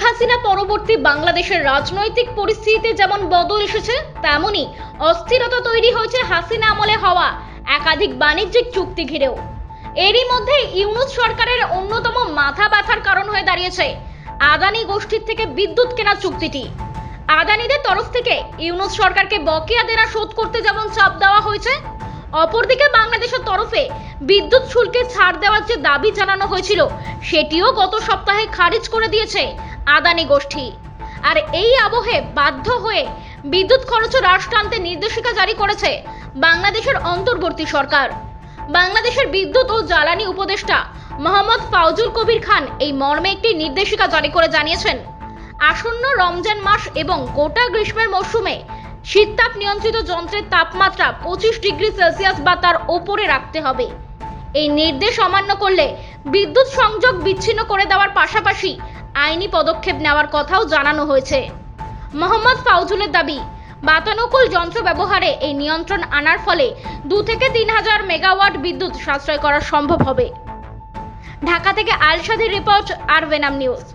হাসিনা পরবর্তী বাংলাদেশের রাজনৈতিক পরিস্থিতিতে যেমন বদল এসেছে, তেমনি অস্থিরতা তৈরি হয়েছে হাসিনা আমলে হওয়া একাধিক বাণিজ্যিক চুক্তি ঘিরেও। এরই মধ্যে ইউনূস সরকারের অন্যতম মাথা ব্যথার কারণ হয়ে দাঁড়িয়েছে আদানি গোষ্ঠীর থেকে বিদ্যুৎ কেনার চুক্তিটি। আদানিদের তরফ থেকে ইউনূস সরকারকে বকেয়া দেনা শোধ করতে যেমন চাপ দেওয়া হয়েছে, অপরদিকে বাংলাদেশের তরফে বিদ্যুৎ শুল্কে ছাড় দেওয়ার যে দাবি জানানো হয়েছিল, সেটিও গত সপ্তাহে খারিজ করে দিয়েছে আদানি গোষ্ঠী। আর এই আবহে বাধ্য হয়ে বিদ্যুৎ খরচ হ্রাস টানতে নির্দেশিকা জারি করেছে বাংলাদেশের অন্তর্বর্তী সরকার। বাংলাদেশের বিদ্যুৎ ও জ্বালানি উপদেষ্টা মোহাম্মদ ফাউজুল কবির খান এই মর্মে একটি নির্দেশিকা জারি করে জানিয়েছেন, আসন্ন রমজান মাস এবং গোটা গ্রীষ্মের মৌসুমে শীততাপ নিয়ন্ত্রিত যন্ত্রের তাপমাত্রা 25 ডিগ্রি সেলসিয়াস বা তার ওপরে রাখতে হবে। এই নির্দেশ অমান্য করলে বিদ্যুৎ সংযোগ বিচ্ছিন্ন করে দেওয়ার পাশাপাশি আইনি পদক্ষেপ নেওয়ার কথাও জানানো হয়েছে। মোহাম্মদ ফাউজুলের দাবি, বাতানুকূল যন্ত্র ব্যবহারে এই নিয়ন্ত্রণ আনার ফলে 2 থেকে 3,000 মেগাওয়াট বিদ্যুৎ সাশ্রয় করা সম্ভব হবে। ঢাকা থেকে আলশাদির রিপোর্ট, আর ভেনাম নিউজ।